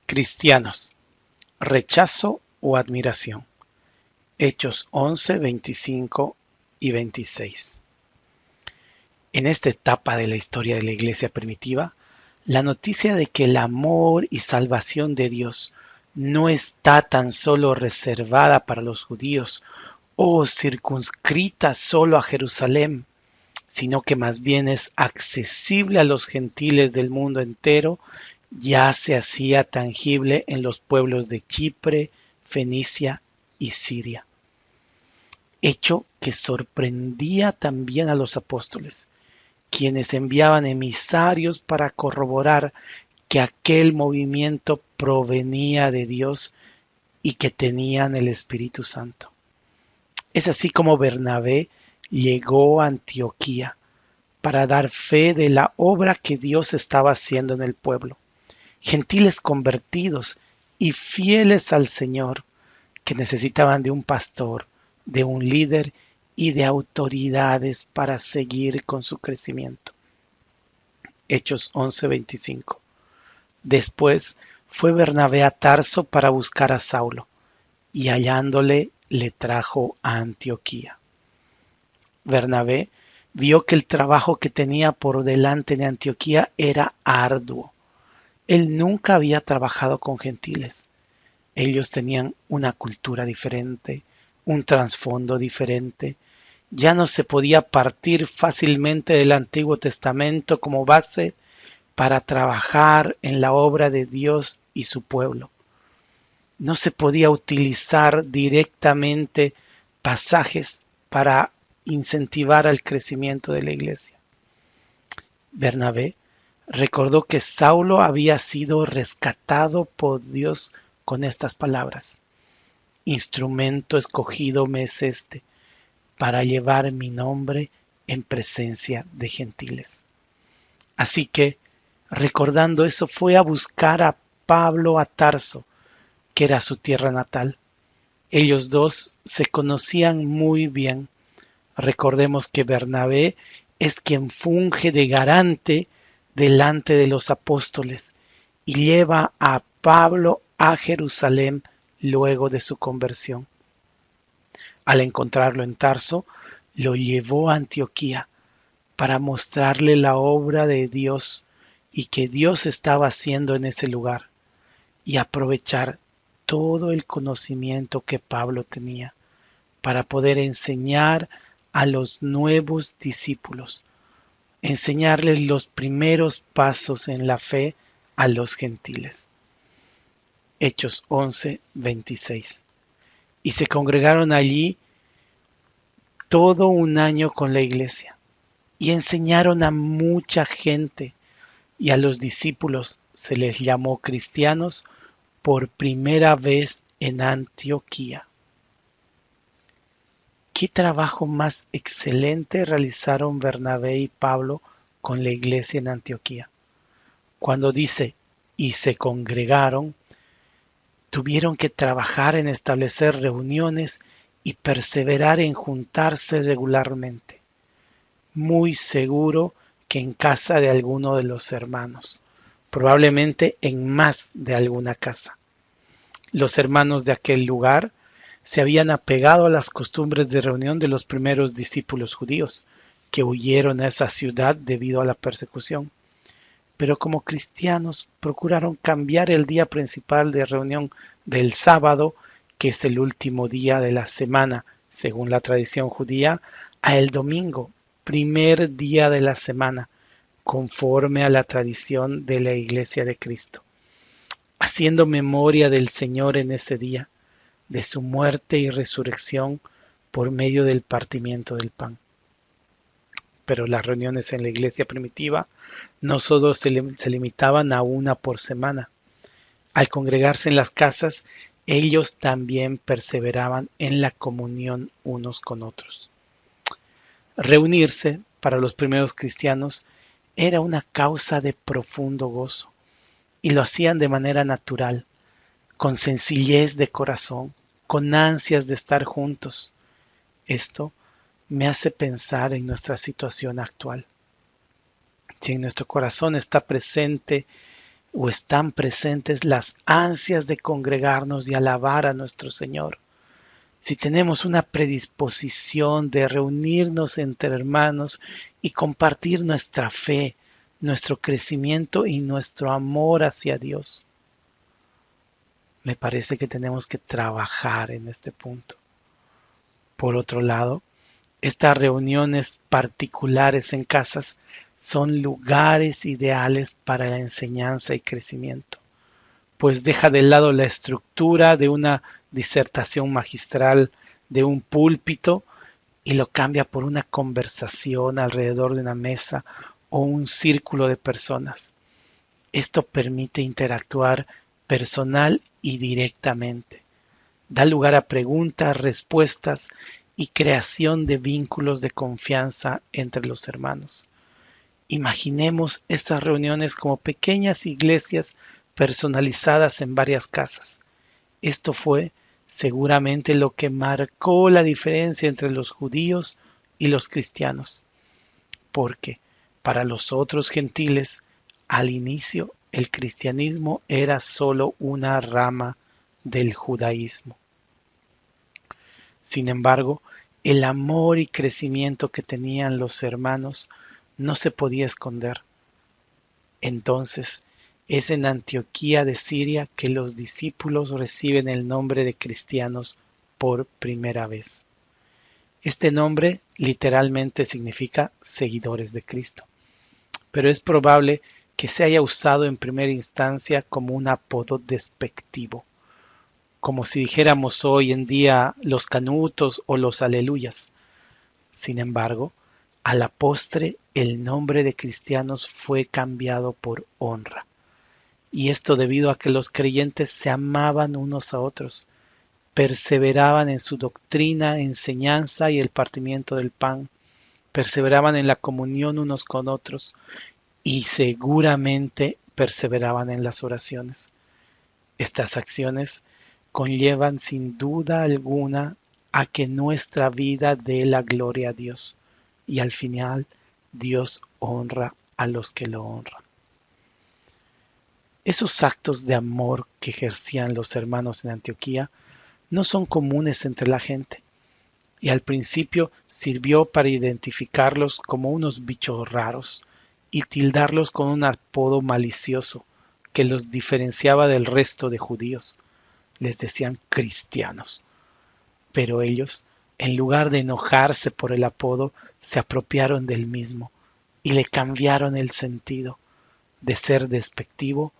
Cristianos, rechazo o admiración. Hechos 11, 25 y 26. En esta etapa de la historia de la iglesia primitiva, la noticia de que el amor y salvación de Dios no está tan solo reservada para los judíos o circunscrita solo a Jerusalén, sino que más bien es accesible a los gentiles del mundo entero, ya se hacía tangible en los pueblos de Chipre, Fenicia y Siria. Hecho que sorprendía también a los apóstoles, quienes enviaban emisarios para corroborar que aquel movimiento provenía de Dios y que tenían el Espíritu Santo. Es así como Bernabé llegó a Antioquía para dar fe de la obra que Dios estaba haciendo en el pueblo. Gentiles convertidos y fieles al Señor, que necesitaban de un pastor, de un líder y de autoridades para seguir con su crecimiento. Hechos 11:25. Después fue Bernabé a Tarso para buscar a Saulo, y hallándole le trajo a Antioquía. Bernabé vio que el trabajo que tenía por delante en Antioquía era arduo. Él nunca había trabajado con gentiles. Ellos tenían una cultura diferente, un trasfondo diferente. Ya no se podía partir fácilmente del Antiguo Testamento como base para trabajar en la obra de Dios y su pueblo. No se podía utilizar directamente pasajes para incentivar al crecimiento de la iglesia. Bernabé recordó que Saulo había sido rescatado por Dios con estas palabras: instrumento escogido me es este, para llevar mi nombre en presencia de gentiles. Así que, recordando eso, fue a buscar a Pablo a Tarso, que era su tierra natal. Ellos dos se conocían muy bien. Recordemos que Bernabé es quien funge de garante delante de los apóstoles y lleva a Pablo a Jerusalén luego de su conversión. Al encontrarlo en Tarso, lo llevó a Antioquía para mostrarle la obra de Dios y que Dios estaba haciendo en ese lugar, y aprovechar todo el conocimiento que Pablo tenía para poder enseñar a los nuevos discípulos, enseñarles los primeros pasos en la fe a los gentiles. Hechos 11:26. Y se congregaron allí todo un año con la iglesia y enseñaron a mucha gente, y a los discípulos se les llamó cristianos por primera vez en Antioquía. ¿Qué trabajo más excelente realizaron Bernabé y Pablo con la iglesia en Antioquía? Cuando dice y se congregaron, tuvieron que trabajar en establecer reuniones y perseverar en juntarse regularmente. Muy seguro que en casa de alguno de los hermanos, probablemente en más de alguna casa. Los hermanos de aquel lugar se habían apegado a las costumbres de reunión de los primeros discípulos judíos, que huyeron a esa ciudad debido a la persecución. Pero como cristianos procuraron cambiar el día principal de reunión del sábado, que es el último día de la semana, según la tradición judía, a el domingo, primer día de la semana, conforme a la tradición de la Iglesia de Cristo, haciendo memoria del Señor en ese día, de su muerte y resurrección por medio del partimiento del pan. Pero las reuniones en la iglesia primitiva no solo se limitaban a una por semana. Al congregarse en las casas, ellos también perseveraban en la comunión unos con otros. Reunirse para los primeros cristianos era una causa de profundo gozo, y lo hacían de manera natural, con sencillez de corazón, con ansias de estar juntos. Esto me hace pensar en nuestra situación actual. Si en nuestro corazón está presente o están presentes las ansias de congregarnos y alabar a nuestro Señor, si tenemos una predisposición de reunirnos entre hermanos y compartir nuestra fe, nuestro crecimiento y nuestro amor hacia Dios, me parece que tenemos que trabajar en este punto. Por otro lado, estas reuniones particulares en casas son lugares ideales para la enseñanza y crecimiento, pues deja de lado la estructura de una disertación magistral, de un púlpito, y lo cambia por una conversación alrededor de una mesa o un círculo de personas. Esto permite interactuar personal y directamente. Da lugar a preguntas, respuestas y creación de vínculos de confianza entre los hermanos. Imaginemos estas reuniones como pequeñas iglesias personalizadas en varias casas. Esto fue seguramente lo que marcó la diferencia entre los judíos y los cristianos, porque para los otros gentiles, al inicio, el cristianismo era solo una rama del judaísmo. Sin embargo, el amor y crecimiento que tenían los hermanos no se podía esconder. Entonces, es en Antioquía de Siria que los discípulos reciben el nombre de cristianos por primera vez. Este nombre literalmente significa seguidores de Cristo, pero es probable que se haya usado en primera instancia como un apodo despectivo, como si dijéramos hoy en día los canutos o los aleluyas. Sin embargo, a la postre el nombre de cristianos fue cambiado por honra. Y esto debido a que los creyentes se amaban unos a otros, perseveraban en su doctrina, enseñanza y el partimiento del pan, perseveraban en la comunión unos con otros y seguramente perseveraban en las oraciones. Estas acciones conllevan sin duda alguna a que nuestra vida dé la gloria a Dios y al final Dios honra a los que lo honran. Esos actos de amor que ejercían los hermanos en Antioquía no son comunes entre la gente, y al principio sirvió para identificarlos como unos bichos raros y tildarlos con un apodo malicioso que los diferenciaba del resto de judíos. Les decían cristianos, pero ellos, en lugar de enojarse por el apodo, se apropiaron del mismo y le cambiaron el sentido. De ser despectivo,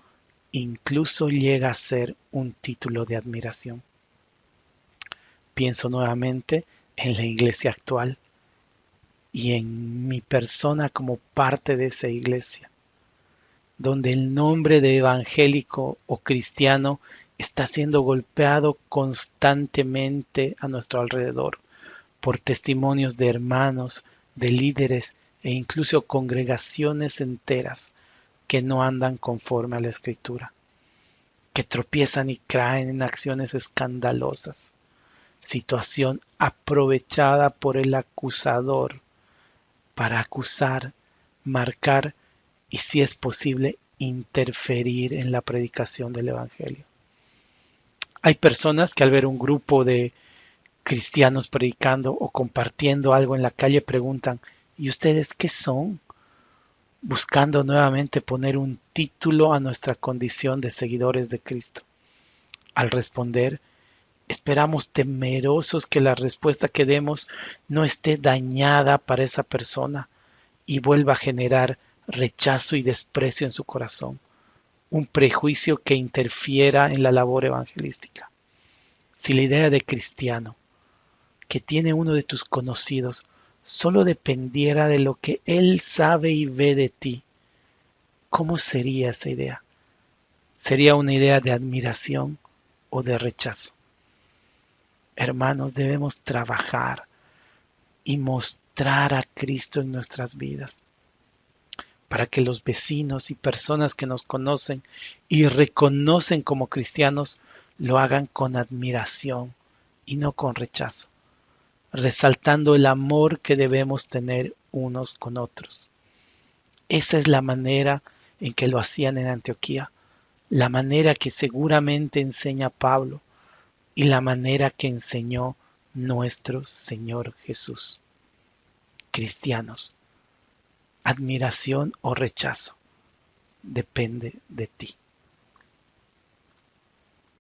incluso llega a ser un título de admiración. Pienso nuevamente en la iglesia actual y en mi persona como parte de esa iglesia, donde el nombre de evangélico o cristiano está siendo golpeado constantemente a nuestro alrededor por testimonios de hermanos, de líderes e incluso congregaciones enteras que no andan conforme a la Escritura, que tropiezan y caen en acciones escandalosas, situación aprovechada por el acusador para acusar, marcar y, si es posible, interferir en la predicación del Evangelio. Hay personas que al ver un grupo de cristianos predicando o compartiendo algo en la calle preguntan: ¿y ustedes qué son? Buscando nuevamente poner un título a nuestra condición de seguidores de Cristo. Al responder, esperamos temerosos que la respuesta que demos no esté dañada para esa persona y vuelva a generar rechazo y desprecio en su corazón, un prejuicio que interfiera en la labor evangelística. Si la idea de cristiano que tiene uno de tus conocidos solo dependiera de lo que él sabe y ve de ti, ¿cómo sería esa idea? ¿Sería una idea de admiración o de rechazo? Hermanos, debemos trabajar y mostrar a Cristo en nuestras vidas, para que los vecinos y personas que nos conocen y reconocen como cristianos lo hagan con admiración y no con rechazo, resaltando el amor que debemos tener unos con otros. Esa es la manera en que lo hacían en Antioquía, la manera que seguramente enseña Pablo y la manera que enseñó nuestro Señor Jesús. Cristianos, admiración o rechazo, depende de ti.